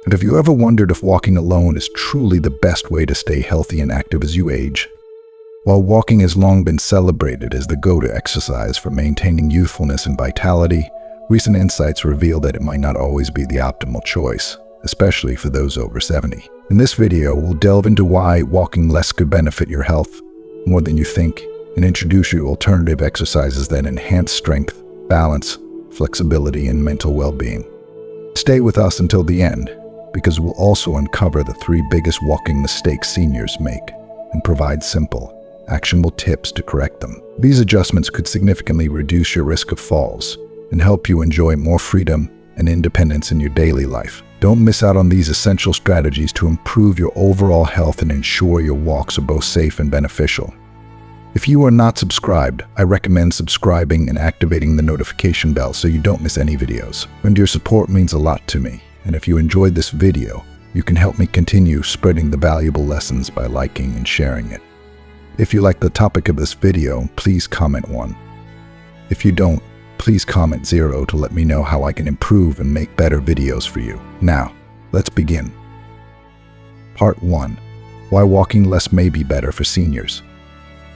But have you ever wondered if walking alone is truly the best way to stay healthy and active as you age? While walking has long been celebrated as the go-to exercise for maintaining youthfulness and vitality, recent insights reveal that it might not always be the optimal choice, especially for those over 70. In this video, we'll delve into why walking less could benefit your health more than you think, and introduce you to alternative exercises that enhance strength, balance, flexibility, and mental well-being. Stay with us until the end, because we'll also uncover the 3 biggest walking mistakes seniors make and provide simple, actionable tips to correct them. These adjustments could significantly reduce your risk of falls and help you enjoy more freedom and independence in your daily life. Don't miss out on these essential strategies to improve your overall health and ensure your walks are both safe and beneficial. If you are not subscribed, I recommend subscribing and activating the notification bell so you don't miss any videos. And your support means a lot to me, and if you enjoyed this video, you can help me continue spreading the valuable lessons by liking and sharing it. If you like the topic of this video, please comment 1. If you don't, please comment 0 to let me know how I can improve and make better videos for you. Now, let's begin. Part 1. Why walking less may be better for seniors.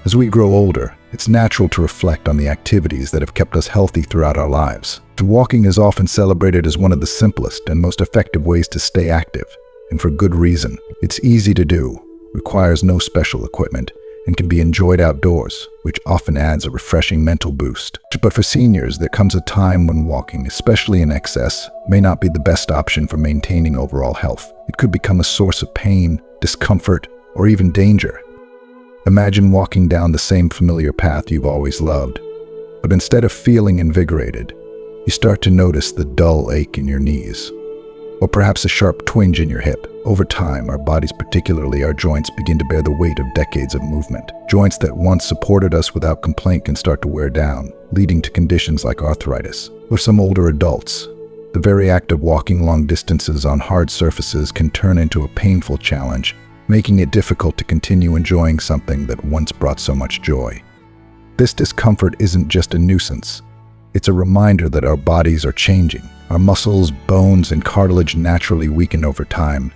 As we grow older, it's natural to reflect on the activities that have kept us healthy throughout our lives. Walking is often celebrated as one of the simplest and most effective ways to stay active, and for good reason. It's easy to do, requires no special equipment, and can be enjoyed outdoors, which often adds a refreshing mental boost. But for seniors, there comes a time when walking, especially in excess, may not be the best option for maintaining overall health. It could become a source of pain, discomfort, or even danger. Imagine walking down the same familiar path you've always loved, but instead of feeling invigorated, you start to notice the dull ache in your knees, or perhaps a sharp twinge in your hip. Over time, our bodies, particularly our joints, begin to bear the weight of decades of movement. Joints that once supported us without complaint can start to wear down, leading to conditions like arthritis. For some older adults, the very act of walking long distances on hard surfaces can turn into a painful challenge, making it difficult to continue enjoying something that once brought so much joy. This discomfort isn't just a nuisance. It's a reminder that our bodies are changing. Our muscles, bones, and cartilage naturally weaken over time,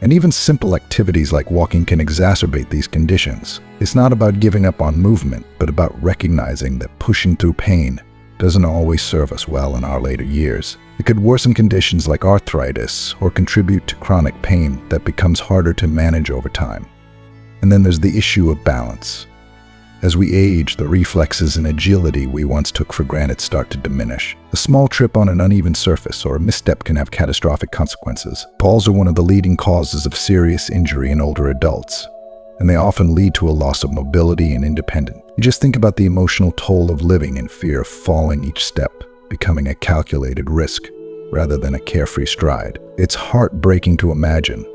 and even simple activities like walking can exacerbate these conditions. It's not about giving up on movement, but about recognizing that pushing through pain doesn't always serve us well in our later years. It could worsen conditions like arthritis or contribute to chronic pain that becomes harder to manage over time. And then there's the issue of balance. As we age, the reflexes and agility we once took for granted start to diminish. A small trip on an uneven surface or a misstep can have catastrophic consequences. Falls are one of the leading causes of serious injury in older adults, and they often lead to a loss of mobility and independence. You just think about the emotional toll of living in fear of falling each step, becoming a calculated risk rather than a carefree stride. It's heartbreaking to imagine,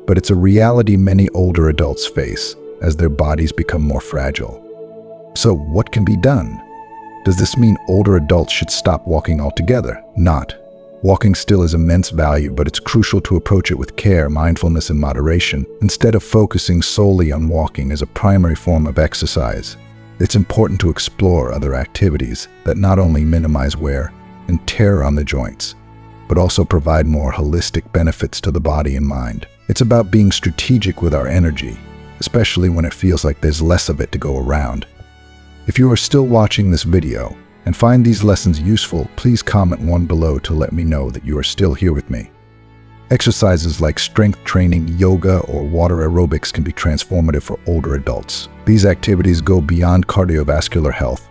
but it's a reality many older adults face as their bodies become more fragile. So what can be done? Does this mean older adults should stop walking altogether? Not. Walking still has immense value, but it's crucial to approach it with care, mindfulness, and moderation. Instead of focusing solely on walking as a primary form of exercise, it's important to explore other activities that not only minimize wear and tear on the joints, but also provide more holistic benefits to the body and mind. It's about being strategic with our energy, especially when it feels like there's less of it to go around. If you are still watching this video and find these lessons useful, please comment 1 below to let me know that you are still here with me. Exercises like strength training, yoga, or water aerobics can be transformative for older adults. These activities go beyond cardiovascular health,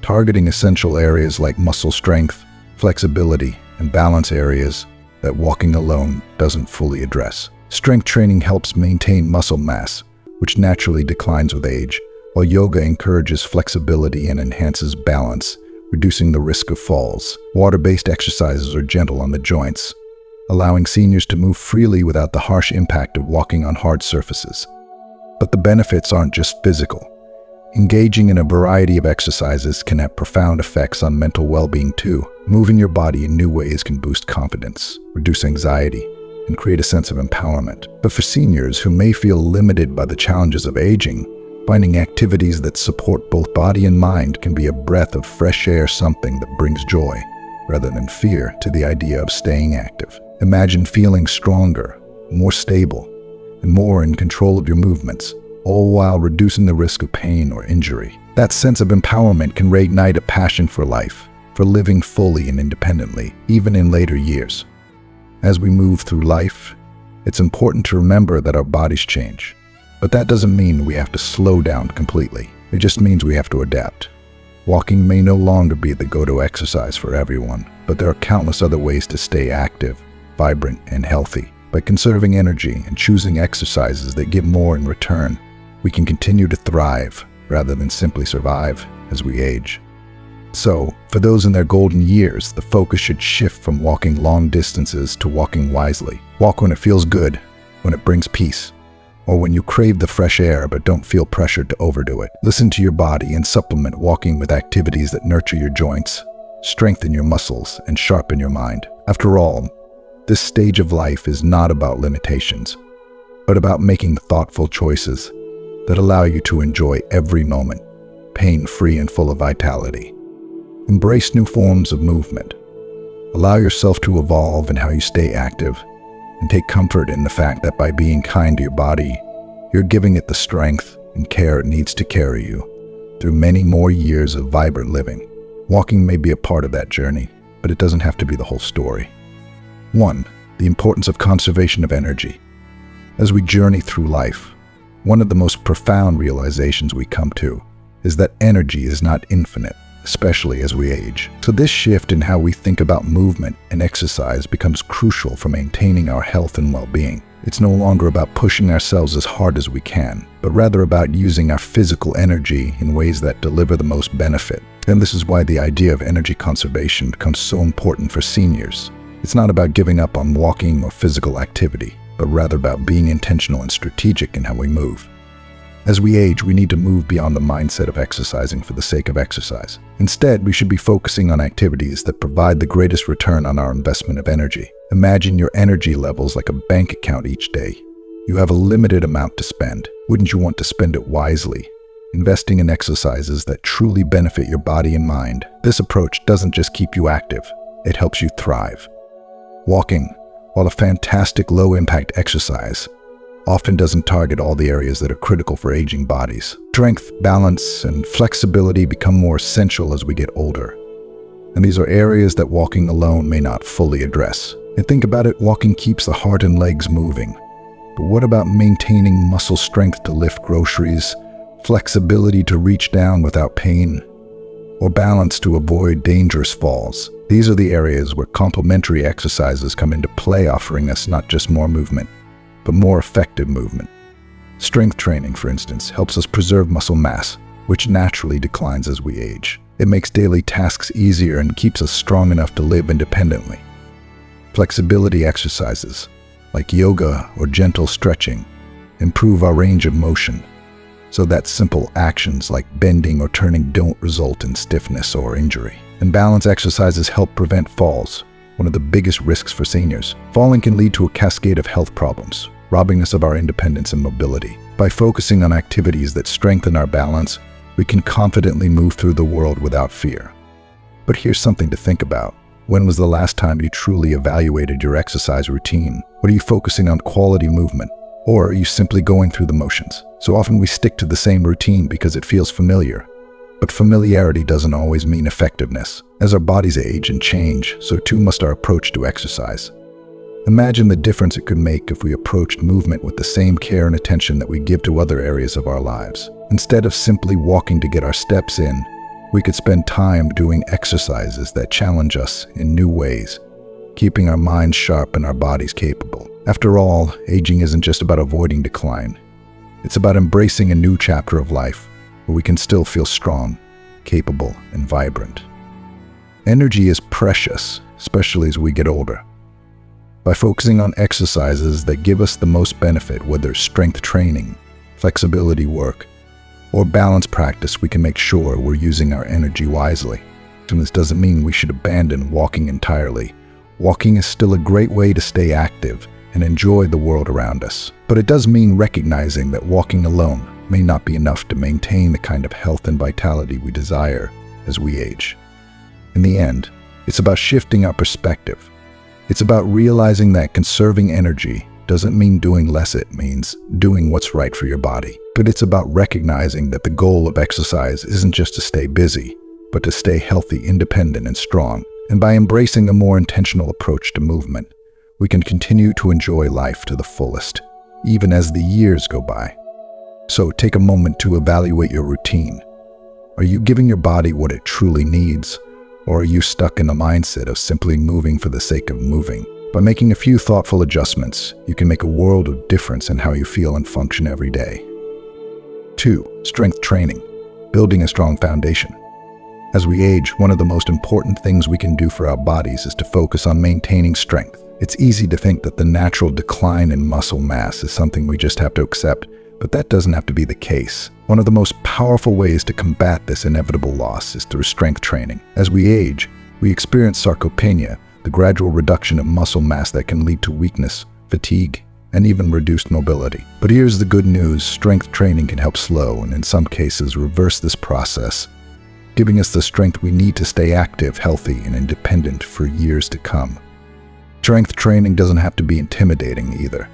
targeting essential areas like muscle strength, flexibility, and balance areas that walking alone doesn't fully address. Strength training helps maintain muscle mass, which naturally declines with age, while yoga encourages flexibility and enhances balance, reducing the risk of falls. Water-based exercises are gentle on the joints, allowing seniors to move freely without the harsh impact of walking on hard surfaces. But the benefits aren't just physical. Engaging in a variety of exercises can have profound effects on mental well-being too. Moving your body in new ways can boost confidence, reduce anxiety, and create a sense of empowerment. But for seniors who may feel limited by the challenges of aging, finding activities that support both body and mind can be a breath of fresh air, something that brings joy rather than fear to the idea of staying active. Imagine feeling stronger, more stable, and more in control of your movements, all while reducing the risk of pain or injury. That sense of empowerment can reignite a passion for life, for living fully and independently, even in later years. As we move through life, it's important to remember that our bodies change. But that doesn't mean we have to slow down completely. It just means we have to adapt. Walking may no longer be the go-to exercise for everyone, but there are countless other ways to stay active, vibrant, and healthy. By conserving energy and choosing exercises that give more in return, we can continue to thrive rather than simply survive as we age. So, for those in their golden years, the focus should shift from walking long distances to walking wisely. Walk when it feels good, when it brings peace, or when you crave the fresh air but don't feel pressured to overdo it. Listen to your body and supplement walking with activities that nurture your joints, strengthen your muscles, and sharpen your mind. After all, this stage of life is not about limitations, but about making thoughtful choices that allow you to enjoy every moment, pain-free and full of vitality. Embrace new forms of movement. Allow yourself to evolve in how you stay active, and take comfort in the fact that by being kind to your body, you're giving it the strength and care it needs to carry you through many more years of vibrant living. Walking may be a part of that journey, but it doesn't have to be the whole story. 1. The importance of conservation of energy. As we journey through life, one of the most profound realizations we come to is that energy is not infinite, especially as we age. So this shift in how we think about movement and exercise becomes crucial for maintaining our health and well-being. It's no longer about pushing ourselves as hard as we can, but rather about using our physical energy in ways that deliver the most benefit. And this is why the idea of energy conservation becomes so important for seniors. It's not about giving up on walking or physical activity, but rather about being intentional and strategic in how we move. As we age, we need to move beyond the mindset of exercising for the sake of exercise. Instead, we should be focusing on activities that provide the greatest return on our investment of energy. Imagine your energy levels like a bank account each day. You have a limited amount to spend. Wouldn't you want to spend it wisely, investing in exercises that truly benefit your body and mind? This approach doesn't just keep you active, it helps you thrive. Walking, while a fantastic low-impact exercise, often doesn't target all the areas that are critical for aging bodies. Strength, balance, and flexibility become more essential as we get older. And these are areas that walking alone may not fully address. And think about it, walking keeps the heart and legs moving. But what about maintaining muscle strength to lift groceries, flexibility to reach down without pain, or balance to avoid dangerous falls? These are the areas where complementary exercises come into play, offering us not just more movement, but more effective movement. Strength training, for instance, helps us preserve muscle mass, which naturally declines as we age. It makes daily tasks easier and keeps us strong enough to live independently. Flexibility exercises, like yoga or gentle stretching, improve our range of motion, so that simple actions like bending or turning don't result in stiffness or injury. And balance exercises help prevent falls, one of the biggest risks for seniors. Falling can lead to a cascade of health problems, robbing us of our independence and mobility. By focusing on activities that strengthen our balance, we can confidently move through the world without fear. But here's something to think about. When was the last time you truly evaluated your exercise routine? Are you focusing on quality movement, or are you simply going through the motions? So often we stick to the same routine because it feels familiar. But familiarity doesn't always mean effectiveness. As our bodies age and change, so too must our approach to exercise. Imagine the difference it could make if we approached movement with the same care and attention that we give to other areas of our lives. Instead of simply walking to get our steps in, we could spend time doing exercises that challenge us in new ways, keeping our minds sharp and our bodies capable. After all, aging isn't just about avoiding decline. It's about embracing a new chapter of life, where we can still feel strong, capable, and vibrant. Energy is precious, especially as we get older. By focusing on exercises that give us the most benefit, whether strength training, flexibility work, or balance practice, we can make sure we're using our energy wisely. And this doesn't mean we should abandon walking entirely. Walking is still a great way to stay active and enjoy the world around us. But it does mean recognizing that walking alone may not be enough to maintain the kind of health and vitality we desire as we age. In the end, it's about shifting our perspective. It's about realizing that conserving energy doesn't mean doing less, it means doing what's right for your body. But it's about recognizing that the goal of exercise isn't just to stay busy, but to stay healthy, independent, and strong. And by embracing a more intentional approach to movement, we can continue to enjoy life to the fullest, even as the years go by. So take a moment to evaluate your routine. Are you giving your body what it truly needs, or are you stuck in the mindset of simply moving for the sake of moving? By making a few thoughtful adjustments, you can make a world of difference in how you feel and function every day. 2. Strength training, building a strong foundation. As we age, one of the most important things we can do for our bodies is to focus on maintaining strength. It's easy to think that the natural decline in muscle mass is something we just have to accept, but that doesn't have to be the case. One of the most powerful ways to combat this inevitable loss is through strength training. As we age, we experience sarcopenia, the gradual reduction of muscle mass that can lead to weakness, fatigue, and even reduced mobility. But here's the good news: strength training can help slow and in some cases reverse this process, giving us the strength we need to stay active, healthy, and independent for years to come. Strength training doesn't have to be intimidating either.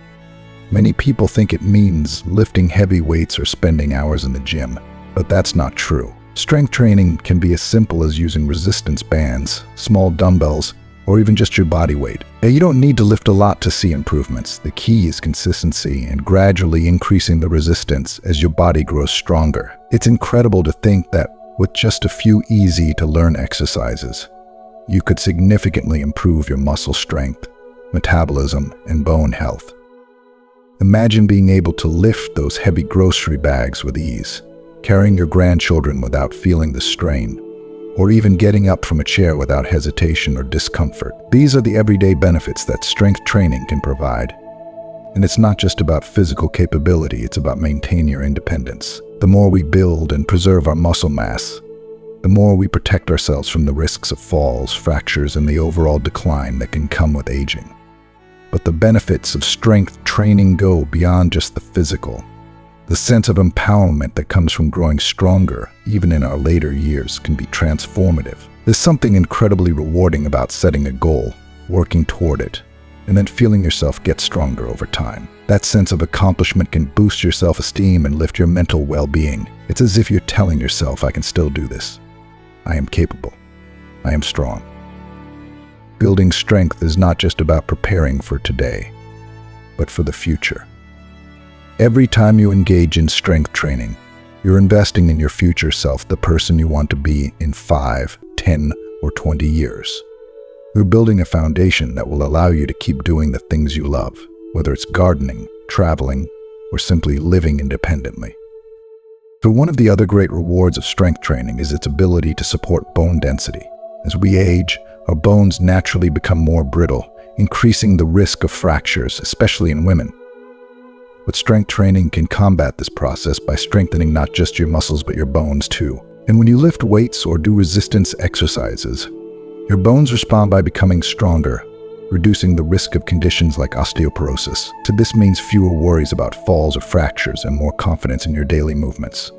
Many people think it means lifting heavy weights or spending hours in the gym, but that's not true. Strength training can be as simple as using resistance bands, small dumbbells, or even just your body weight. Now, you don't need to lift a lot to see improvements. The key is consistency and gradually increasing the resistance as your body grows stronger. It's incredible to think that with just a few easy-to-learn exercises, you could significantly improve your muscle strength, metabolism, and bone health. Imagine being able to lift those heavy grocery bags with ease, carrying your grandchildren without feeling the strain, or even getting up from a chair without hesitation or discomfort. These are the everyday benefits that strength training can provide. And it's not just about physical capability, it's about maintaining your independence. The more we build and preserve our muscle mass, the more we protect ourselves from the risks of falls, fractures, and the overall decline that can come with aging. But the benefits of strength training go beyond just the physical. The sense of empowerment that comes from growing stronger, even in our later years, can be transformative. There's something incredibly rewarding about setting a goal, working toward it, and then feeling yourself get stronger over time. That sense of accomplishment can boost your self-esteem and lift your mental well-being. It's as if you're telling yourself, I can still do this. I am capable. I am strong. Building strength is not just about preparing for today, but for the future. Every time you engage in strength training, you're investing in your future self, the person you want to be in 5, 10, or 20 years. You're building a foundation that will allow you to keep doing the things you love, whether it's gardening, traveling, or simply living independently. So one of the other great rewards of strength training is its ability to support bone density. As we age, our bones naturally become more brittle, increasing the risk of fractures, especially in women. But strength training can combat this process by strengthening not just your muscles but your bones too. And when you lift weights or do resistance exercises, your bones respond by becoming stronger, reducing the risk of conditions like osteoporosis. So this means fewer worries about falls or fractures and more confidence in your daily movements.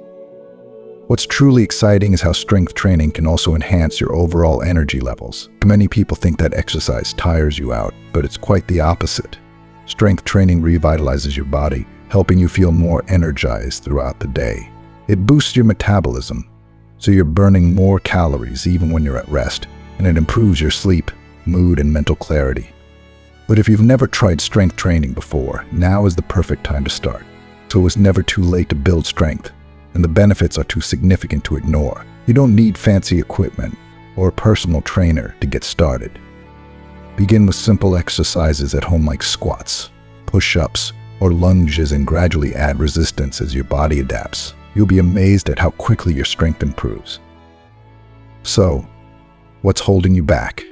What's truly exciting is how strength training can also enhance your overall energy levels. Many people think that exercise tires you out, but it's quite the opposite. Strength training revitalizes your body, helping you feel more energized throughout the day. It boosts your metabolism, so you're burning more calories even when you're at rest, and it improves your sleep, mood, and mental clarity. But if you've never tried strength training before, now is the perfect time to start. So it's never too late to build strength, and the benefits are too significant to ignore. You don't need fancy equipment or a personal trainer to get started. Begin with simple exercises at home like squats, push-ups, or lunges, and gradually add resistance as your body adapts. You'll be amazed at how quickly your strength improves. So, what's holding you back?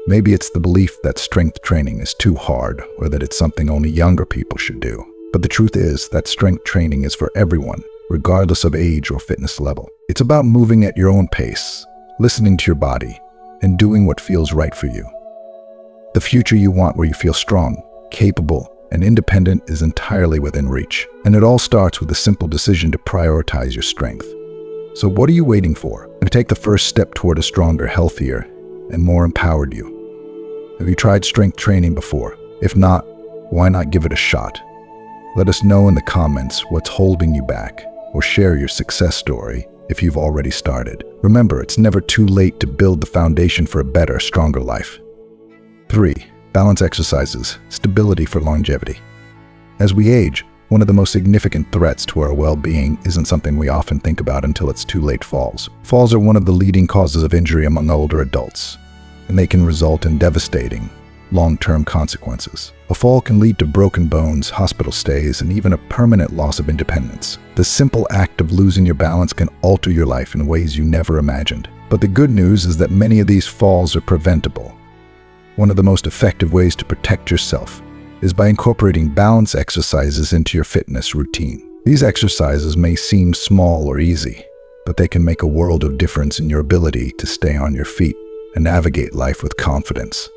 Maybe it's the belief that strength training is too hard or that it's something only younger people should do. But the truth is that strength training is for everyone, regardless of age or fitness level. It's about moving at your own pace, listening to your body, and doing what feels right for you. The future you want, where you feel strong, capable, and independent, is entirely within reach. And it all starts with a simple decision to prioritize your strength. So what are you waiting for? To take the first step toward a stronger, healthier, and more empowered you. Have you tried strength training before? If not, why not give it a shot? Let us know in the comments what's holding you back, or share your success story if you've already started. Remember, it's never too late to build the foundation for a better, stronger life. 3. Balance exercises, stability for longevity. As we age, one of the most significant threats to our well-being isn't something we often think about until it's too late. Falls. Falls are one of the leading causes of injury among older adults, and they can result in devastating, long-term consequences. A fall can lead to broken bones, hospital stays, and even a permanent loss of independence. The simple act of losing your balance can alter your life in ways you never imagined. But the good news is that many of these falls are preventable. One of the most effective ways to protect yourself is by incorporating balance exercises into your fitness routine. These exercises may seem small or easy, but they can make a world of difference in your ability to stay on your feet and navigate life with confidence.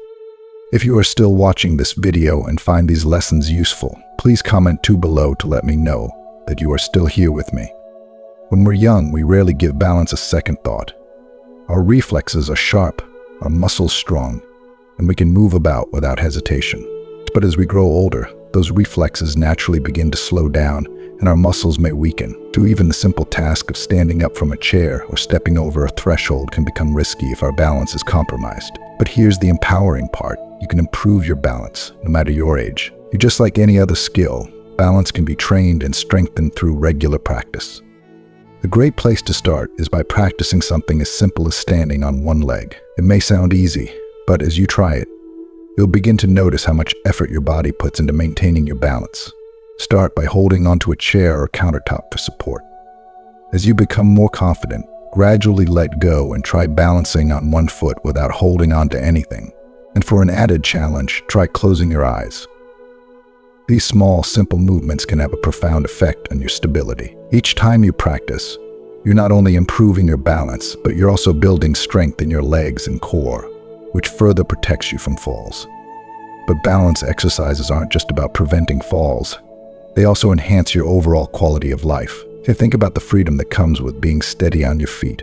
If you are still watching this video and find these lessons useful, please comment below to let me know that you are still here with me. When we're young, we rarely give balance a second thought. Our reflexes are sharp, our muscles strong, and we can move about without hesitation. But as we grow older, those reflexes naturally begin to slow down, and our muscles may weaken. Even the simple task of standing up from a chair or stepping over a threshold can become risky if our balance is compromised. But here's the empowering part. You can improve your balance, no matter your age. You're just like any other skill. Balance can be trained and strengthened through regular practice. A great place to start is by practicing something as simple as standing on one leg. It may sound easy, but as you try it, you'll begin to notice how much effort your body puts into maintaining your balance. Start by holding onto a chair or countertop for support. As you become more confident, gradually let go and try balancing on one foot without holding on to anything. And for an added challenge, try closing your eyes. These small, simple movements can have a profound effect on your stability. Each time you practice, you're not only improving your balance, but you're also building strength in your legs and core, which further protects you from falls. But balance exercises aren't just about preventing falls. They also enhance your overall quality of life. Think about the freedom that comes with being steady on your feet.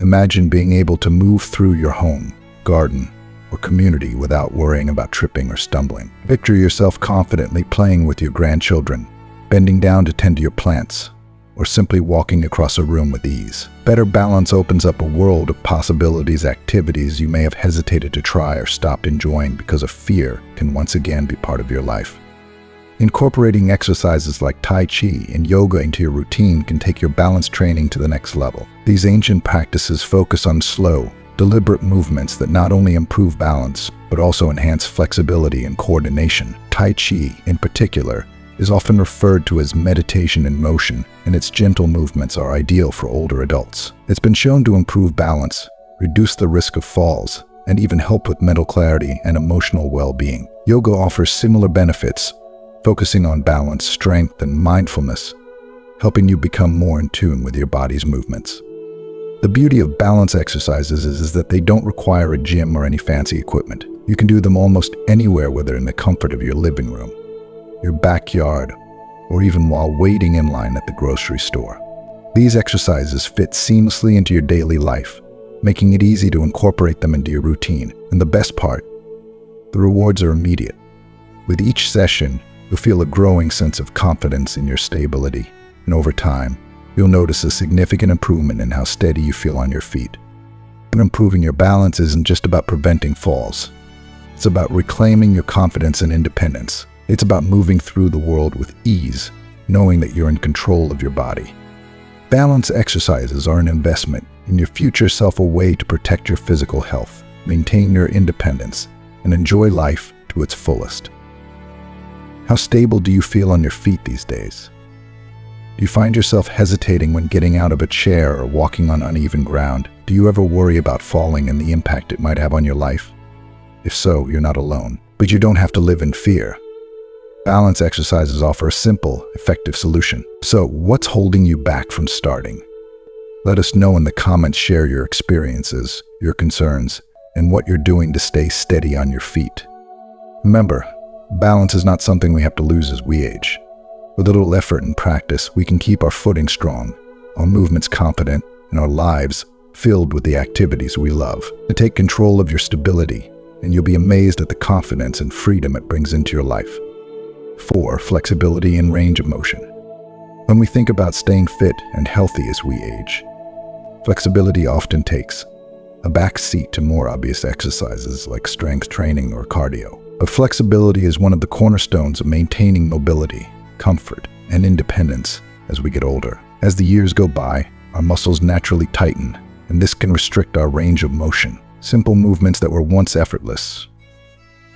Imagine being able to move through your home, garden, or community without worrying about tripping or stumbling. Picture yourself confidently playing with your grandchildren, bending down to tend to your plants, or simply walking across a room with ease. Better balance opens up a world of possibilities. Activities you may have hesitated to try or stopped enjoying because of fear can once again be part of your life. Incorporating exercises like Tai Chi and yoga into your routine can take your balance training to the next level. These ancient practices focus on slow, deliberate movements that not only improve balance, but also enhance flexibility and coordination. Tai Chi, in particular, is often referred to as meditation in motion, and its gentle movements are ideal for older adults. It's been shown to improve balance, reduce the risk of falls, and even help with mental clarity and emotional well-being. Yoga offers similar benefits, focusing on balance, strength, and mindfulness, helping you become more in tune with your body's movements. The beauty of balance exercises is that they don't require a gym or any fancy equipment. You can do them almost anywhere, whether in the comfort of your living room, your backyard, or even while waiting in line at the grocery store. These exercises fit seamlessly into your daily life, making it easy to incorporate them into your routine. And the best part, the rewards are immediate. With each session, you'll feel a growing sense of confidence in your stability, and over time, you'll notice a significant improvement in how steady you feel on your feet. But improving your balance isn't just about preventing falls. It's about reclaiming your confidence and independence. It's about moving through the world with ease, knowing that you're in control of your body. Balance exercises are an investment in your future self, a way to protect your physical health, maintain your independence, and enjoy life to its fullest. How stable do you feel on your feet these days? Do you find yourself hesitating when getting out of a chair or walking on uneven ground? Do you ever worry about falling and the impact it might have on your life? If so, you're not alone. But you don't have to live in fear. Balance exercises offer a simple, effective solution. So, what's holding you back from starting? Let us know in the comments. Share your experiences, your concerns, and what you're doing to stay steady on your feet. Remember, balance is not something we have to lose as we age. With a little effort and practice, we can keep our footing strong, our movements confident, and our lives filled with the activities we love. To take control of your stability, and you'll be amazed at the confidence and freedom it brings into your life. 4. Flexibility and range of motion. When we think about staying fit and healthy as we age, flexibility often takes a back seat to more obvious exercises like strength training or cardio. But flexibility is one of the cornerstones of maintaining mobility, comfort, and independence as we get older. As the years go by, our muscles naturally tighten, and this can restrict our range of motion. Simple movements that were once effortless,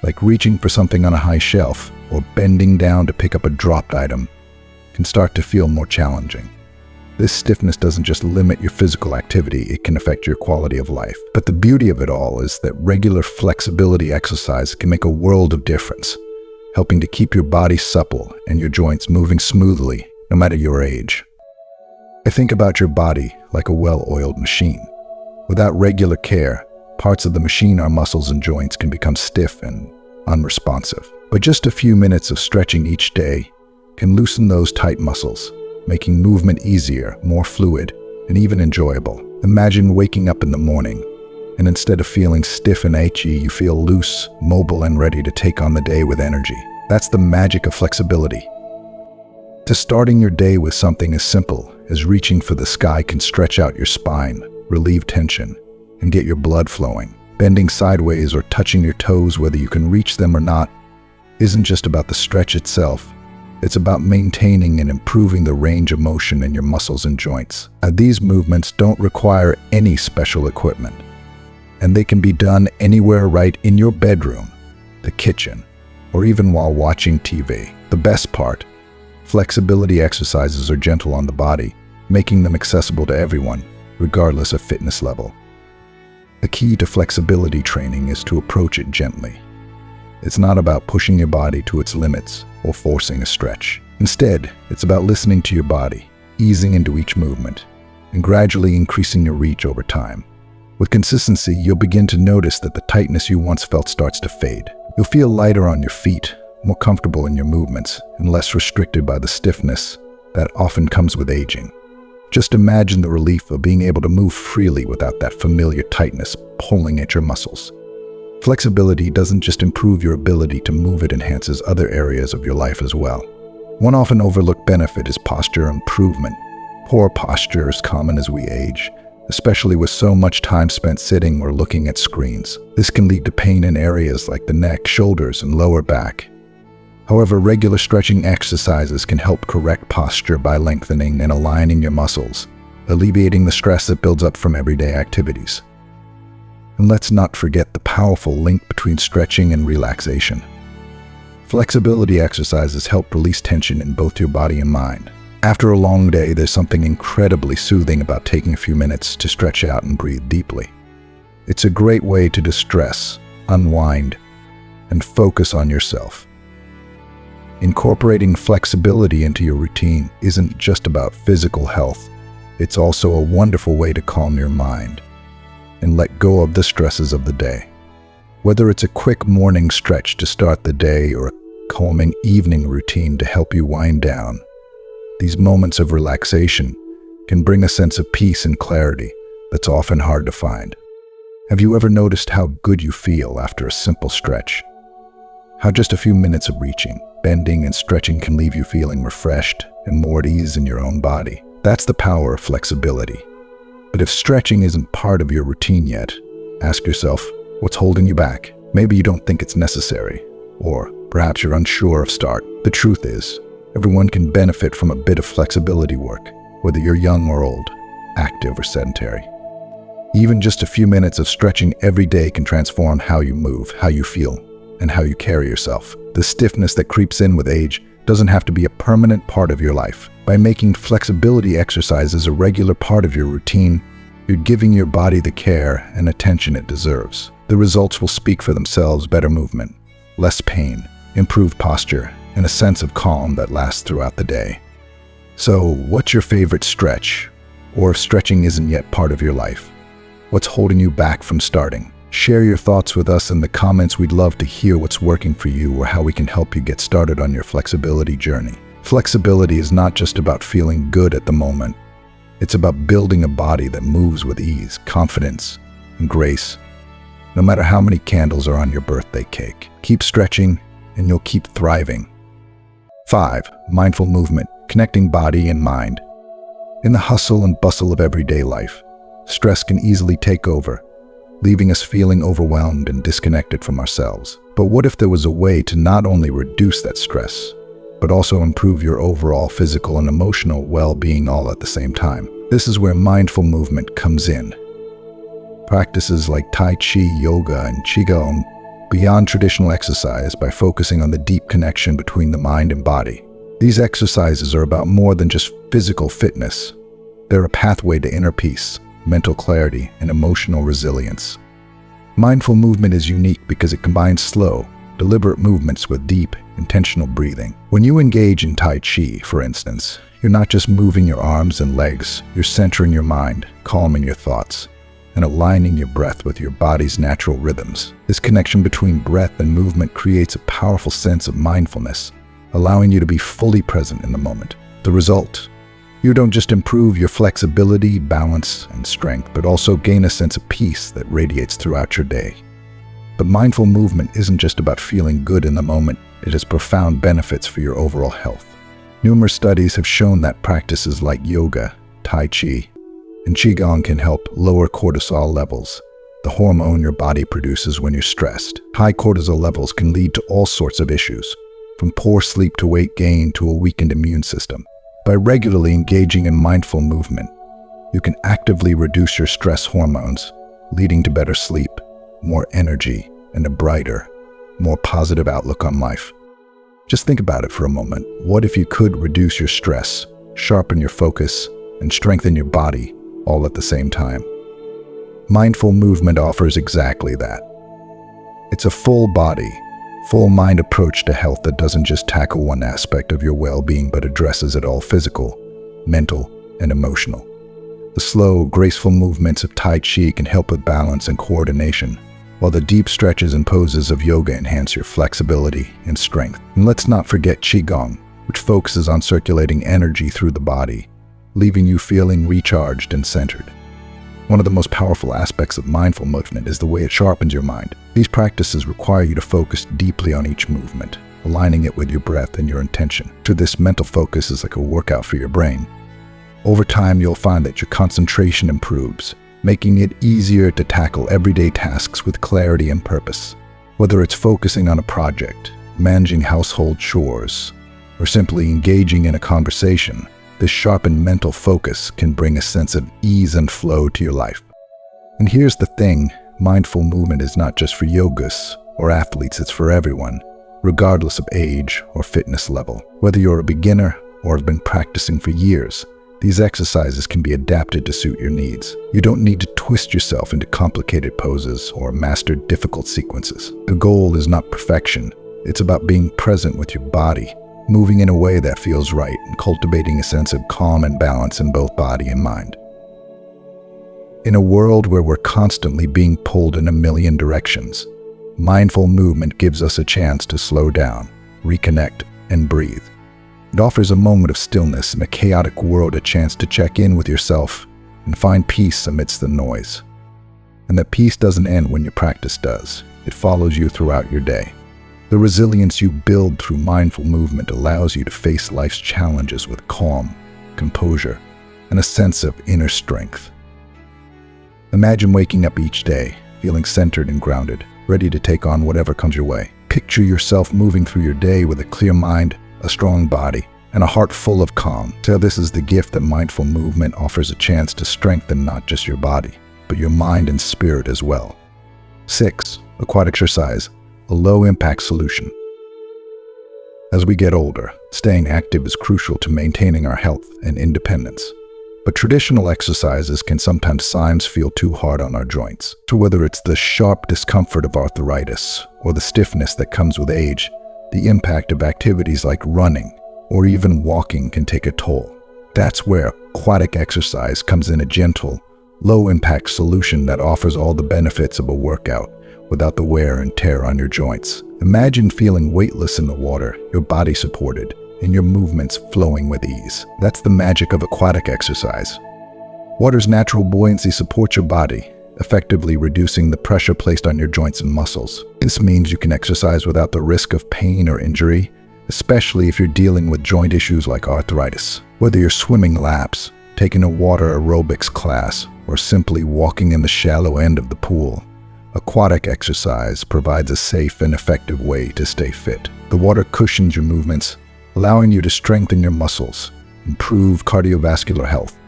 like reaching for something on a high shelf or bending down to pick up a dropped item, can start to feel more challenging. This stiffness doesn't just limit your physical activity, it can affect your quality of life. But the beauty of it all is that regular flexibility exercise can make a world of difference, helping to keep your body supple and your joints moving smoothly, no matter your age. I think about your body like a well-oiled machine. Without regular care, parts of the machine, our muscles and joints, can become stiff and unresponsive. But just a few minutes of stretching each day can loosen those tight muscles, making movement easier, more fluid, and even enjoyable. Imagine waking up in the morning, and instead of feeling stiff and achy, you feel loose, mobile, and ready to take on the day with energy. That's the magic of flexibility. To starting your day with something as simple as reaching for the sky can stretch out your spine, relieve tension, and get your blood flowing. Bending sideways or touching your toes, whether you can reach them or not, isn't just about the stretch itself. It's about maintaining and improving the range of motion in your muscles and joints. These movements don't require any special equipment, and they can be done anywhere, right in your bedroom, the kitchen, or even while watching TV. The best part, flexibility exercises are gentle on the body, making them accessible to everyone, regardless of fitness level. The key to flexibility training is to approach it gently. It's not about pushing your body to its limits or forcing a stretch. Instead, it's about listening to your body, easing into each movement, and gradually increasing your reach over time. With consistency, you'll begin to notice that the tightness you once felt starts to fade. You'll feel lighter on your feet, more comfortable in your movements, and less restricted by the stiffness that often comes with aging. Just imagine the relief of being able to move freely without that familiar tightness pulling at your muscles. Flexibility doesn't just improve your ability to move, it enhances other areas of your life as well. One often overlooked benefit is posture improvement. Poor posture is common as we age, especially with so much time spent sitting or looking at screens. This can lead to pain in areas like the neck, shoulders, and lower back. However, regular stretching exercises can help correct posture by lengthening and aligning your muscles, alleviating the stress that builds up from everyday activities. And let's not forget the powerful link between stretching and relaxation. Flexibility exercises help release tension in both your body and mind. After a long day, there's something incredibly soothing about taking a few minutes to stretch out and breathe deeply. It's a great way to distress, unwind, and focus on yourself. Incorporating flexibility into your routine isn't just about physical health. It's also a wonderful way to calm your mind and let go of the stresses of the day. Whether it's a quick morning stretch to start the day or a calming evening routine to help you wind down, these moments of relaxation can bring a sense of peace and clarity that's often hard to find. Have you ever noticed how good you feel after a simple stretch? How just a few minutes of reaching, bending, and stretching can leave you feeling refreshed and more at ease in your own body. That's the power of flexibility. But if stretching isn't part of your routine yet, ask yourself, what's holding you back? Maybe you don't think it's necessary, or perhaps you're unsure of start. The truth is, everyone can benefit from a bit of flexibility work, whether you're young or old, active or sedentary. Even just a few minutes of stretching every day can transform how you move, how you feel, and how you carry yourself. The stiffness that creeps in with age doesn't have to be a permanent part of your life. By making flexibility exercises a regular part of your routine, you're giving your body the care and attention it deserves. The results will speak for themselves: better movement, less pain, improved posture, and a sense of calm that lasts throughout the day. So, what's your favorite stretch? Or if stretching isn't yet part of your life, what's holding you back from starting? Share your thoughts with us in the comments. We'd love to hear what's working for you or how we can help you get started on your flexibility journey. Flexibility is not just about feeling good at the moment. It's about building a body that moves with ease, confidence, and grace. no matter how many candles are on your birthday cake. Keep stretching, and you'll keep thriving. 5. Mindful movement, connecting body and mind. In the hustle and bustle of everyday life, stress can easily take over, leaving us feeling overwhelmed and disconnected from ourselves. But what if there was a way to not only reduce that stress, but also improve your overall physical and emotional well-being all at the same time? This is where mindful movement comes in. Practices like Tai Chi, yoga, and Qigong beyond traditional exercise by focusing on the deep connection between the mind and body. These exercises are about more than just physical fitness. They're a pathway to inner peace, mental clarity, and emotional resilience. Mindful movement is unique because it combines slow, deliberate movements with deep, intentional breathing. When you engage in Tai Chi, for instance, you're not just moving your arms and legs, you're centering your mind, calming your thoughts, and aligning your breath with your body's natural rhythms. This connection between breath and movement creates a powerful sense of mindfulness, allowing you to be fully present in the moment. The result: you don't just improve your flexibility, balance, and strength, but also gain a sense of peace that radiates throughout your day. But mindful movement isn't just about feeling good in the moment, it has profound benefits for your overall health. Numerous studies have shown that practices like yoga, Tai Chi, and Qigong can help lower cortisol levels, the hormone your body produces when you're stressed. High cortisol levels can lead to all sorts of issues, from poor sleep to weight gain to a weakened immune system. By regularly engaging in mindful movement, you can actively reduce your stress hormones, leading to better sleep, more energy, and a brighter, more positive outlook on life. Just think about it for a moment. What if you could reduce your stress, sharpen your focus, and strengthen your body all at the same time? Mindful movement offers exactly that. It's a full body, full mind approach to health that doesn't just tackle one aspect of your well-being but addresses it all: physical, mental, and emotional. The slow, graceful movements of Tai Chi can help with balance and coordination, while the deep stretches and poses of yoga enhance your flexibility and strength. And let's not forget Qigong, which focuses on circulating energy through the body, leaving you feeling recharged and centered. One of the most powerful aspects of mindful movement is the way it sharpens your mind. These practices require you to focus deeply on each movement, aligning it with your breath and your intention. This mental focus is like a workout for your brain. Over time, you'll find that your concentration improves, making it easier to tackle everyday tasks with clarity and purpose. Whether it's focusing on a project, managing household chores, or simply engaging in a conversation, this sharpened mental focus can bring a sense of ease and flow to your life. And here's the thing, mindful movement is not just for yogis or athletes, it's for everyone, regardless of age or fitness level. Whether you're a beginner or have been practicing for years, these exercises can be adapted to suit your needs. You don't need to twist yourself into complicated poses or master difficult sequences. The goal is not perfection, it's about being present with your body, moving in a way that feels right, and cultivating a sense of calm and balance in both body and mind. In a world where we're constantly being pulled in a million directions, mindful movement gives us a chance to slow down, reconnect, and breathe. It offers a moment of stillness in a chaotic world, a chance to check in with yourself and find peace amidst the noise. And that peace doesn't end when your practice does. It follows you throughout your day. The resilience you build through mindful movement allows you to face life's challenges with calm, composure, and a sense of inner strength. Imagine waking up each day, feeling centered and grounded, ready to take on whatever comes your way. Picture yourself moving through your day with a clear mind, a strong body, and a heart full of calm. So this is the gift that mindful movement offers: a chance to strengthen not just your body, but your mind and spirit as well. 6. Aquatic exercise, a low-impact solution. As we get older, staying active is crucial to maintaining our health and independence. But traditional exercises can sometimes feel too hard on our joints. So whether it's the sharp discomfort of arthritis or the stiffness that comes with age, the impact of activities like running or even walking can take a toll. That's where aquatic exercise comes in, a gentle, low-impact solution that offers all the benefits of a workout without the wear and tear on your joints. Imagine feeling weightless in the water, your body supported, and your movements flowing with ease. That's the magic of aquatic exercise. Water's natural buoyancy supports your body, effectively reducing the pressure placed on your joints and muscles. This means you can exercise without the risk of pain or injury, especially if you're dealing with joint issues like arthritis. Whether you're swimming laps, taking a water aerobics class, or simply walking in the shallow end of the pool, aquatic exercise provides a safe and effective way to stay fit. The water cushions your movements, allowing you to strengthen your muscles, improve cardiovascular health,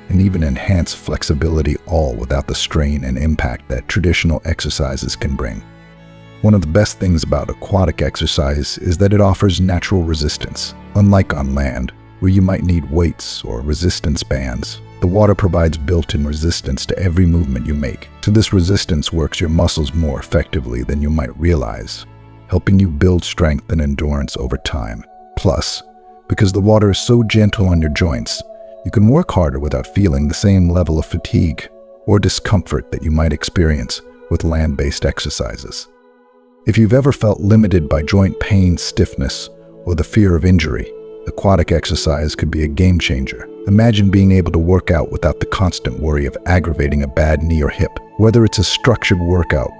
and even enhance flexibility, all without the strain and impact that traditional exercises can bring. One of the best things about aquatic exercise is that it offers natural resistance. Unlike on land, where you might need weights or resistance bands, the water provides built-in resistance to every movement you make. So this resistance works your muscles more effectively than you might realize, helping you build strength and endurance over time. Plus, because the water is so gentle on your joints, you can work harder without feeling the same level of fatigue or discomfort that you might experience with land-based exercises. If you've ever felt limited by joint pain, stiffness, or the fear of injury, aquatic exercise could be a game changer. Imagine being able to work out without the constant worry of aggravating a bad knee or hip. Whether it's a structured workout,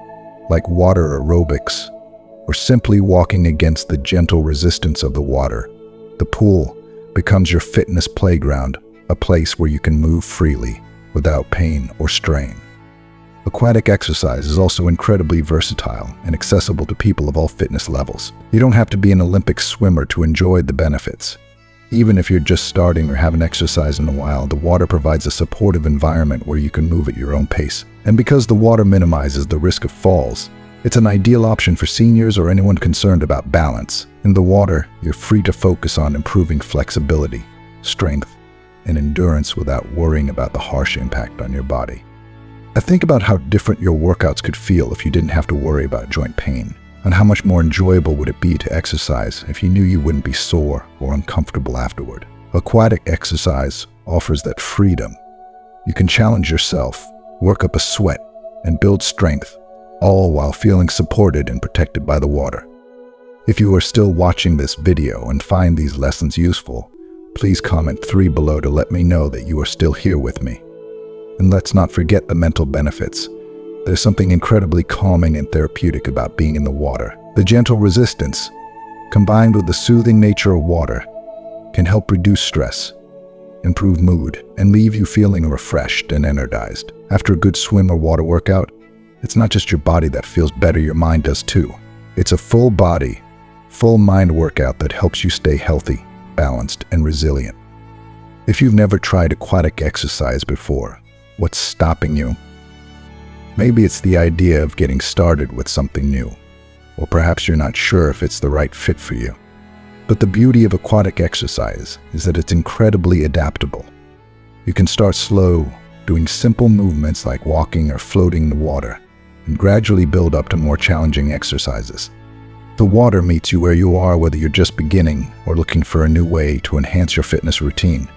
like water aerobics, or simply walking against the gentle resistance of the water, the pool becomes your fitness playground, a place where you can move freely without pain or strain. Aquatic exercise is also incredibly versatile and accessible to people of all fitness levels. You don't have to be an Olympic swimmer to enjoy the benefits. Even if you're just starting or haven't exercised in a while, the water provides a supportive environment where you can move at your own pace. And because the water minimizes the risk of falls, it's an ideal option for seniors or anyone concerned about balance. In the water, you're free to focus on improving flexibility, strength, and endurance without worrying about the harsh impact on your body. I think about how different your workouts could feel if you didn't have to worry about joint pain, and how much more enjoyable would it be to exercise if you knew you wouldn't be sore or uncomfortable afterward. Aquatic exercise offers that freedom. You can challenge yourself, work up a sweat, and build strength, all while feeling supported and protected by the water. If you are still watching this video and find these lessons useful, please comment 3 below to let me know that you are still here with me. And let's not forget the mental benefits. There's something incredibly calming and therapeutic about being in the water. The gentle resistance, combined with the soothing nature of water, can help reduce stress, improve mood, and leave you feeling refreshed and energized. After a good swim or water workout, it's not just your body that feels better, your mind does too. It's a full body, full mind workout that helps you stay healthy, balanced, and resilient. If you've never tried aquatic exercise before, what's stopping you? Maybe it's the idea of getting started with something new, or perhaps you're not sure if it's the right fit for you. But the beauty of aquatic exercise is that it's incredibly adaptable. You can start slow, doing simple movements like walking or floating in the water, and gradually build up to more challenging exercises. The water meets you where you are, whether you're just beginning or looking for a new way to enhance your fitness routine.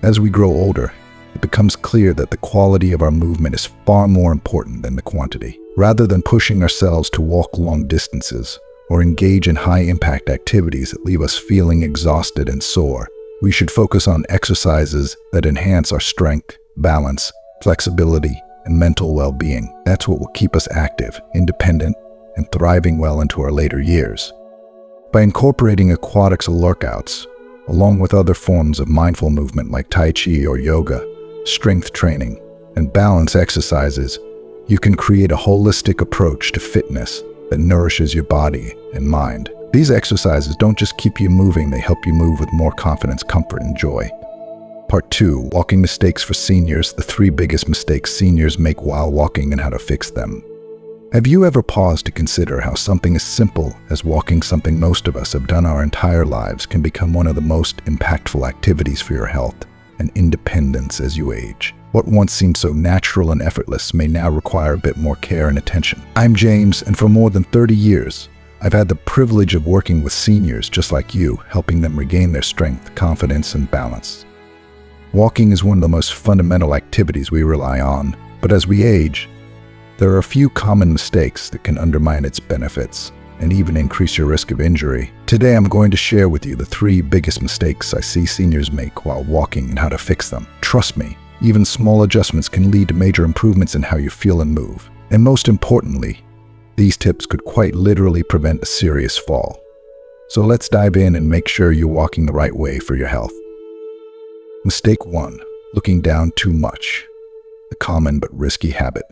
As we grow older, it becomes clear that the quality of our movement is far more important than the quantity. Rather than pushing ourselves to walk long distances or engage in high-impact activities that leave us feeling exhausted and sore, we should focus on exercises that enhance our strength, balance, flexibility, and mental well-being. That's what will keep us active, independent, and thriving well into our later years. By incorporating aquatics workouts, along with other forms of mindful movement like Tai Chi or yoga, strength training, and balance exercises, you can create a holistic approach to fitness that nourishes your body and mind. These exercises don't just keep you moving, they help you move with more confidence, comfort, and joy. Part 2, walking mistakes for seniors, the 3 biggest mistakes seniors make while walking and how to fix them. Have you ever paused to consider how something as simple as walking, something most of us have done our entire lives, can become one of the most impactful activities for your health and independence as you age? What once seemed so natural and effortless may now require a bit more care and attention. I'm James, and for more than 30 years, I've had the privilege of working with seniors just like you, helping them regain their strength, confidence, and balance. Walking is one of the most fundamental activities we rely on, but as we age, there are a few common mistakes that can undermine its benefits and even increase your risk of injury. Today, I'm going to share with you the 3 biggest mistakes I see seniors make while walking and how to fix them. Trust me, Even small adjustments can lead to major improvements in how you feel and move. And most importantly, these tips could quite literally prevent a serious fall. So let's dive in and make sure you're walking the right way for your health. Mistake 1. Looking down too much. A common but risky habit.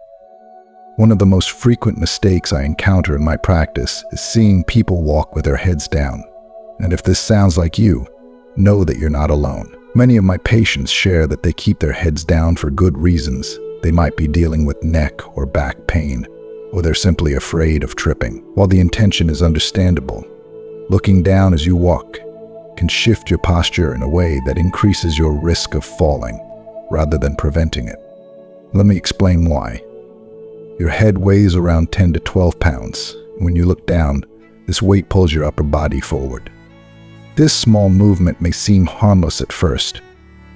One of the most frequent mistakes I encounter in my practice is seeing people walk with their heads down. And if this sounds like you, know that you're not alone. Many of my patients share that they keep their heads down for good reasons. They might be dealing with neck or back pain, or they're simply afraid of tripping. While the intention is understandable, looking down as you walk can shift your posture in a way that increases your risk of falling rather than preventing it. Let me explain why. Your head weighs around 10 to 12 pounds. When you look down, this weight pulls your upper body forward. This small movement may seem harmless at first,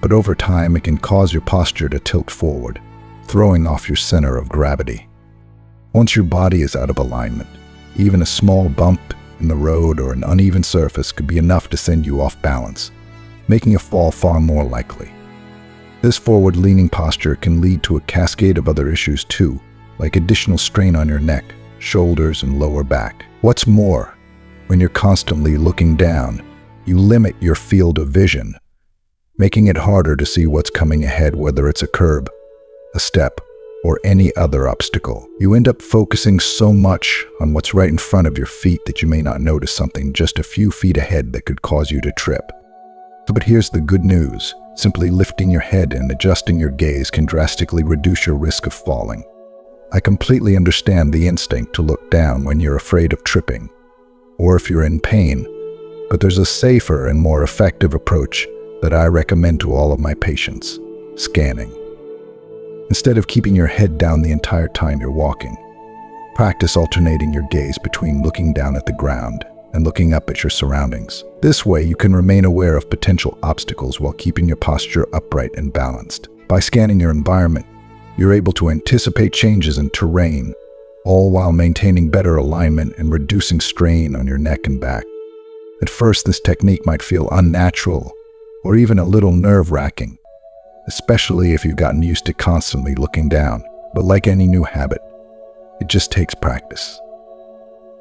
but over time it can cause your posture to tilt forward, throwing off your center of gravity. Once your body is out of alignment, even a small bump in the road or an uneven surface could be enough to send you off balance, making a fall far more likely. This forward-leaning posture can lead to a cascade of other issues too, like additional strain on your neck, shoulders, and lower back. What's more, when you're constantly looking down, you limit your field of vision, making it harder to see what's coming ahead, whether it's a curb, a step, or any other obstacle. You end up focusing so much on what's right in front of your feet that you may not notice something just a few feet ahead that could cause you to trip. But here's the good news. Simply lifting your head and adjusting your gaze can drastically reduce your risk of falling. I completely understand the instinct to look down when you're afraid of tripping, or if you're in pain, but there's a safer and more effective approach that I recommend to all of my patients: scanning. Instead of keeping your head down the entire time you're walking, practice alternating your gaze between looking down at the ground and looking up at your surroundings. This way, you can remain aware of potential obstacles while keeping your posture upright and balanced. By scanning your environment, you're able to anticipate changes in terrain, all while maintaining better alignment and reducing strain on your neck and back. At first, this technique might feel unnatural or even a little nerve-wracking, especially if you've gotten used to constantly looking down. But like any new habit, it just takes practice.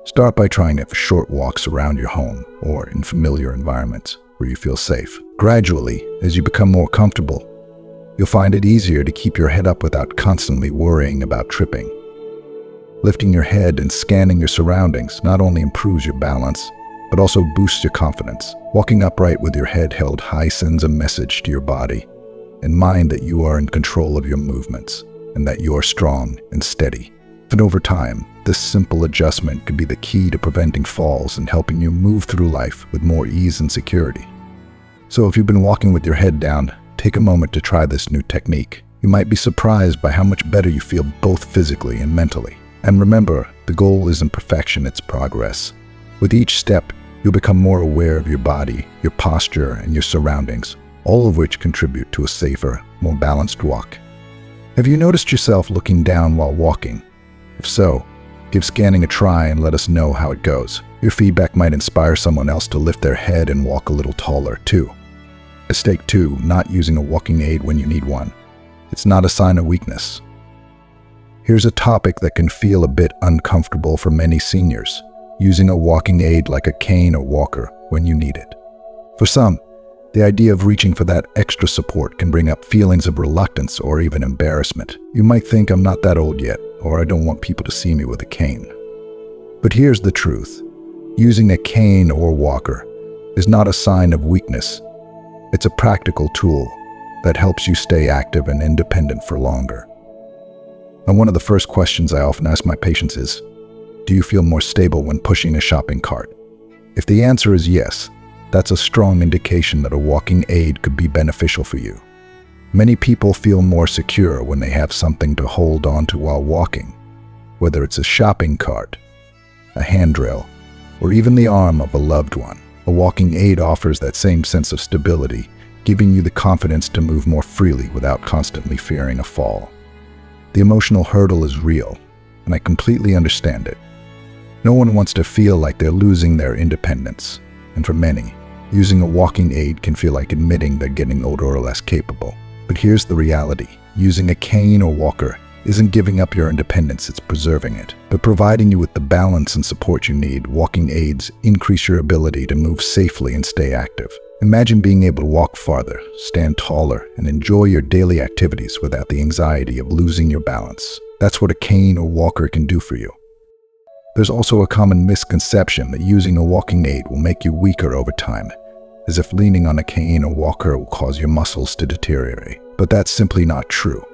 Start by trying it for short walks around your home or in familiar environments where you feel safe. Gradually, as you become more comfortable, you'll find it easier to keep your head up without constantly worrying about tripping. Lifting your head and scanning your surroundings not only improves your balance, but also boosts your confidence. Walking upright with your head held high sends a message to your body and mind that you are in control of your movements and that you are strong and steady. And over time, this simple adjustment could be the key to preventing falls and helping you move through life with more ease and security. So if you've been walking with your head down, take a moment to try this new technique. You might be surprised by how much better you feel both physically and mentally. And remember, the goal isn't perfection, it's progress. With each step, you'll become more aware of your body, your posture, and your surroundings, all of which contribute to a safer, more balanced walk. Have you noticed yourself looking down while walking? If so, give scanning a try and let us know how it goes. Your feedback might inspire someone else to lift their head and walk a little taller, too. Mistake 2, not using a walking aid when you need one. It's not a sign of weakness. Here's a topic that can feel a bit uncomfortable for many seniors: using a walking aid like a cane or walker when you need it. For some, the idea of reaching for that extra support can bring up feelings of reluctance or even embarrassment. You might think, I'm not that old yet, or I don't want people to see me with a cane. But here's the truth. Using a cane or walker is not a sign of weakness. It's a practical tool that helps you stay active and independent for longer. And one of the first questions I often ask my patients is, do you feel more stable when pushing a shopping cart? If the answer is yes, that's a strong indication that a walking aid could be beneficial for you. Many people feel more secure when they have something to hold on to while walking, whether it's a shopping cart, a handrail, or even the arm of a loved one. A walking aid offers that same sense of stability, giving you the confidence to move more freely without constantly fearing a fall. The emotional hurdle is real, and I completely understand it. No one wants to feel like they're losing their independence, and for many, using a walking aid can feel like admitting they're getting older or less capable. But here's the reality. Using a cane or walker isn't giving up your independence, it's preserving it. By providing you with the balance and support you need, walking aids increase your ability to move safely and stay active. Imagine being able to walk farther, stand taller, and enjoy your daily activities without the anxiety of losing your balance. That's what a cane or walker can do for you. There's also a common misconception that using a walking aid will make you weaker over time, as if leaning on a cane or walker will cause your muscles to deteriorate. But that's simply not true.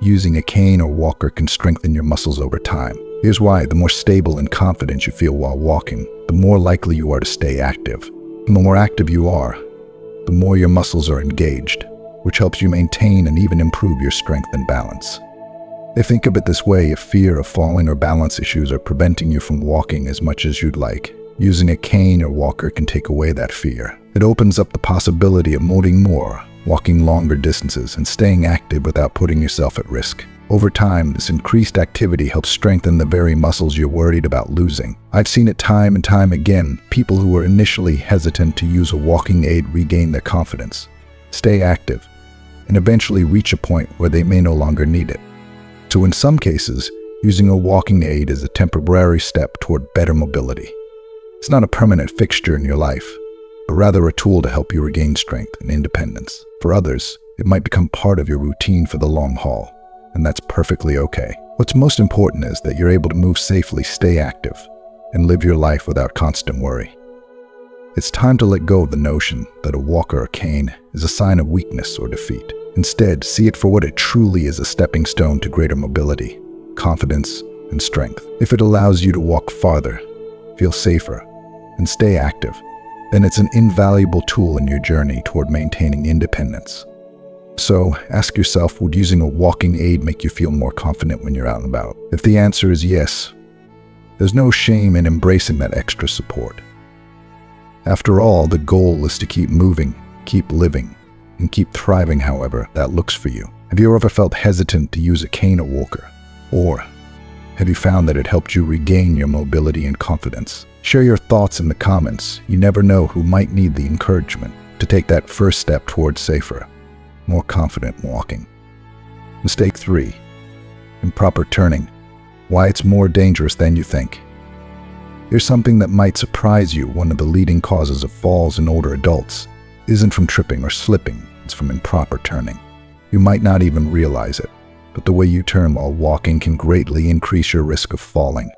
Using a cane or walker can strengthen your muscles over time. Here's why. The more stable and confident you feel while walking, the more likely you are to stay active. And the more active you are, the more your muscles are engaged, which helps you maintain and even improve your strength and balance. Think of it this way: if fear of falling or balance issues are preventing you from walking as much as you'd like, using a cane or walker can take away that fear. It opens up the possibility of moving more, walking longer distances, and staying active without putting yourself at risk. Over time, this increased activity helps strengthen the very muscles you're worried about losing. I've seen it time and time again. People who were initially hesitant to use a walking aid regain their confidence, stay active, and eventually reach a point where they may no longer need it. So in some cases, using a walking aid is a temporary step toward better mobility. It's not a permanent fixture in your life, but rather a tool to help you regain strength and independence. For others, it might become part of your routine for the long haul, and that's perfectly okay. What's most important is that you're able to move safely, stay active, and live your life without constant worry. It's time to let go of the notion that a walker or cane is a sign of weakness or defeat. Instead, see it for what it truly is: a stepping stone to greater mobility, confidence, and strength. If it allows you to walk farther, feel safer, and stay active, then it's an invaluable tool in your journey toward maintaining independence. So, ask yourself, would using a walking aid make you feel more confident when you're out and about? If the answer is yes, there's no shame in embracing that extra support. After all, the goal is to keep moving, keep living, and keep thriving however that looks for you. Have you ever felt hesitant to use a cane or walker? Or have you found that it helped you regain your mobility and confidence? Share your thoughts in the comments. You never know who might need the encouragement to take that first step towards safer, more confident walking. Mistake 3. Improper turning. Why it's more dangerous than you think. Here's something that might surprise you. One of the leading causes of falls in older adults isn't from tripping or slipping, it's from improper turning. You might not even realize it, but the way you turn while walking can greatly increase your risk of falling,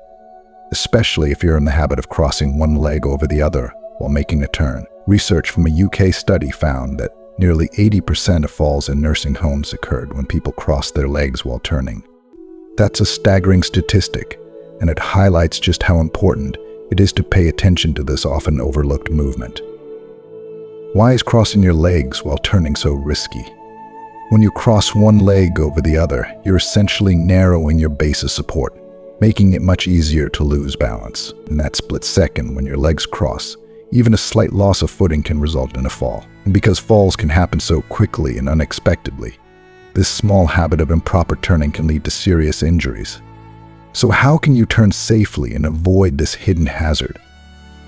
especially if you're in the habit of crossing one leg over the other while making a turn. Research from a UK study found that nearly 80% of falls in nursing homes occurred when people crossed their legs while turning. That's a staggering statistic, and it highlights just how important it is to pay attention to this often overlooked movement. Why is crossing your legs while turning so risky? When you cross one leg over the other, you're essentially narrowing your base of support, making it much easier to lose balance. In that split second when your legs cross, even a slight loss of footing can result in a fall. And because falls can happen so quickly and unexpectedly, this small habit of improper turning can lead to serious injuries. So how can you turn safely and avoid this hidden hazard?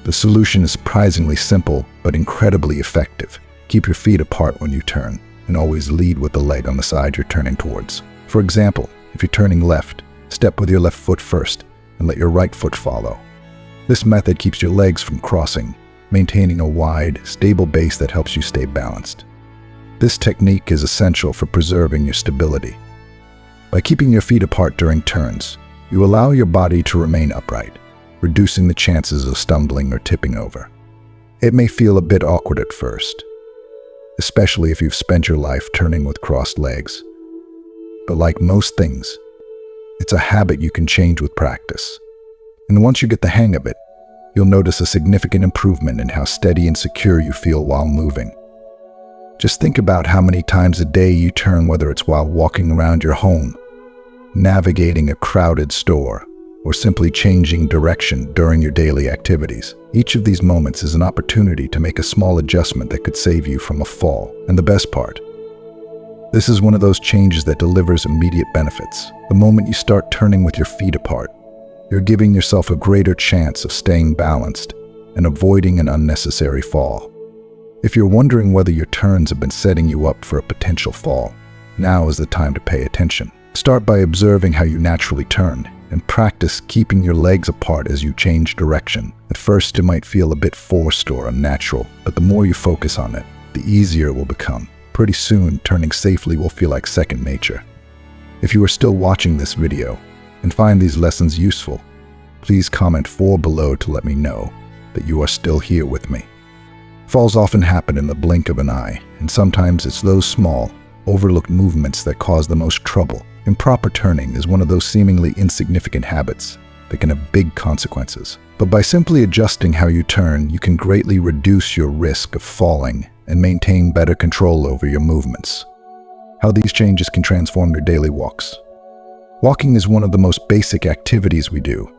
The solution is surprisingly simple, but incredibly effective. Keep your feet apart when you turn, and always lead with the leg on the side you're turning towards. For example, if you're turning left, step with your left foot first, and let your right foot follow. This method keeps your legs from crossing, maintaining a wide, stable base that helps you stay balanced. This technique is essential for preserving your stability. By keeping your feet apart during turns, you allow your body to remain upright, reducing the chances of stumbling or tipping over. It may feel a bit awkward at first, especially if you've spent your life turning with crossed legs. But like most things, it's a habit you can change with practice. And once you get the hang of it, you'll notice a significant improvement in how steady and secure you feel while moving. Just think about how many times a day you turn, whether it's while walking around your home, navigating a crowded store, or simply changing direction during your daily activities. Each of these moments is an opportunity to make a small adjustment that could save you from a fall. And the best part, this is one of those changes that delivers immediate benefits. The moment you start turning with your feet apart, you're giving yourself a greater chance of staying balanced and avoiding an unnecessary fall. If you're wondering whether your turns have been setting you up for a potential fall, Now is the time to pay attention. Start by observing how you naturally turn, and practice keeping your legs apart as you change direction. At first, it might feel a bit forced or unnatural, but the more you focus on it, the easier it will become. Pretty soon, turning safely will feel like second nature. If you are still watching this video and find these lessons useful, please comment 4 below to let me know that you are still here with me. Falls often happen in the blink of an eye, and sometimes it's those small, overlooked movements that cause the most trouble. Improper turning is one of those seemingly insignificant habits that can have big consequences. But by simply adjusting how you turn, you can greatly reduce your risk of falling and maintain better control over your movements. How these changes can transform your daily walks. Walking is one of the most basic activities we do,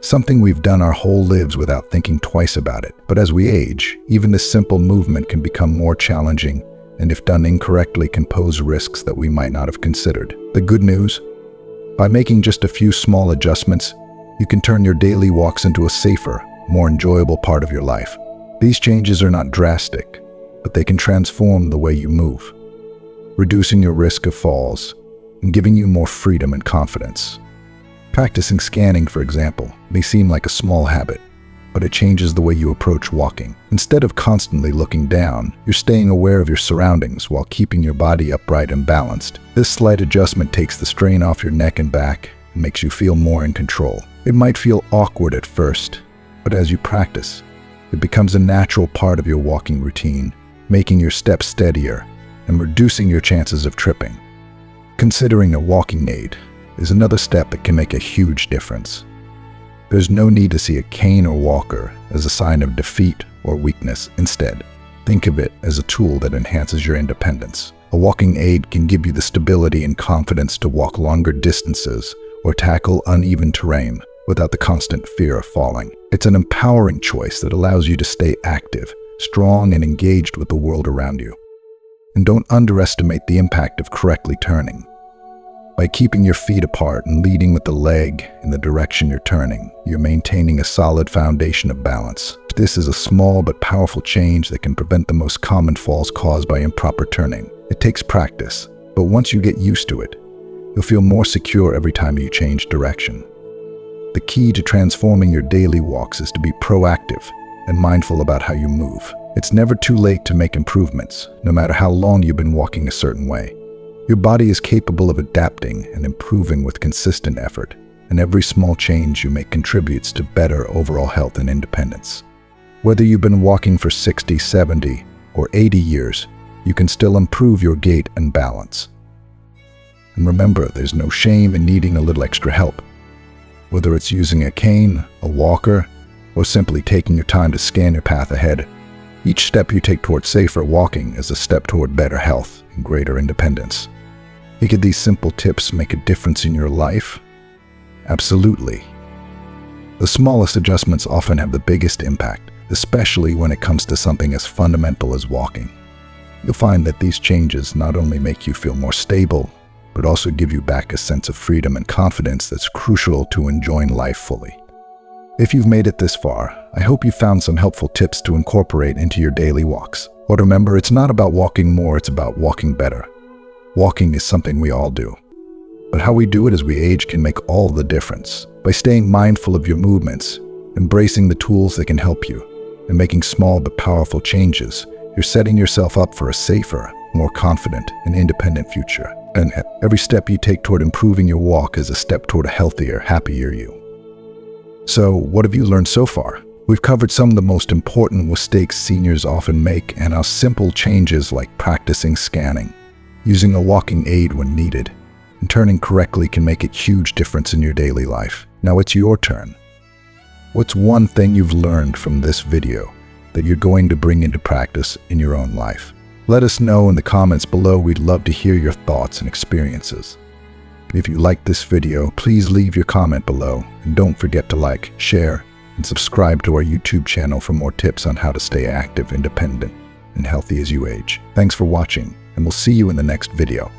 something we've done our whole lives without thinking twice about it. But as we age, even this simple movement can become more challenging, and if done incorrectly can pose risks that we might not have considered. The good news? By making just a few small adjustments, you can turn your daily walks into a safer, more enjoyable part of your life. These changes are not drastic, but they can transform the way you move, reducing your risk of falls and giving you more freedom and confidence. Practicing scanning, for example, may seem like a small habit, but it changes the way you approach walking. Instead of constantly looking down, you're staying aware of your surroundings while keeping your body upright and balanced. This slight adjustment takes the strain off your neck and back and makes you feel more in control. It might feel awkward at first, but as you practice, it becomes a natural part of your walking routine, making your steps steadier and reducing your chances of tripping. Considering a walking aid is another step that can make a huge difference. There's no need to see a cane or walker as a sign of defeat or weakness. Instead, think of it as a tool that enhances your independence. A walking aid can give you the stability and confidence to walk longer distances or tackle uneven terrain without the constant fear of falling. It's an empowering choice that allows you to stay active, strong, and engaged with the world around you. And don't underestimate the impact of correctly turning. By keeping your feet apart and leading with the leg in the direction you're turning, you're maintaining a solid foundation of balance. This is a small but powerful change that can prevent the most common falls caused by improper turning. It takes practice, but once you get used to it, you'll feel more secure every time you change direction. The key to transforming your daily walks is to be proactive and mindful about how you move. It's never too late to make improvements, no matter how long you've been walking a certain way. Your body is capable of adapting and improving with consistent effort, and every small change you make contributes to better overall health and independence. Whether you've been walking for 60, 70, or 80 years, you can still improve your gait and balance. And remember, there's no shame in needing a little extra help. Whether it's using a cane, a walker, or simply taking your time to scan your path ahead, each step you take toward safer walking is a step toward better health and greater independence. Could these simple tips make a difference in your life? Absolutely. The smallest adjustments often have the biggest impact, especially when it comes to something as fundamental as walking. You'll find that these changes not only make you feel more stable, but also give you back a sense of freedom and confidence that's crucial to enjoying life fully. If you've made it this far, I hope you found some helpful tips to incorporate into your daily walks. But remember, it's not about walking more, it's about walking better. Walking is something we all do, but how we do it as we age can make all the difference. By staying mindful of your movements, embracing the tools that can help you, and making small but powerful changes, you're setting yourself up for a safer, more confident, and independent future. And every step you take toward improving your walk is a step toward a healthier, happier you. So, what have you learned so far? We've covered some of the most important mistakes seniors often make and how simple changes like practicing scanning, using a walking aid when needed, and turning correctly can make a huge difference in your daily life. Now it's your turn. What's one thing you've learned from this video that you're going to bring into practice in your own life? Let us know in the comments below. We'd love to hear your thoughts and experiences. If you liked this video, please leave your comment below, and don't forget to like, share, and subscribe to our YouTube channel for more tips on how to stay active, independent, and healthy as you age. Thanks for watching, and we'll see you in the next video.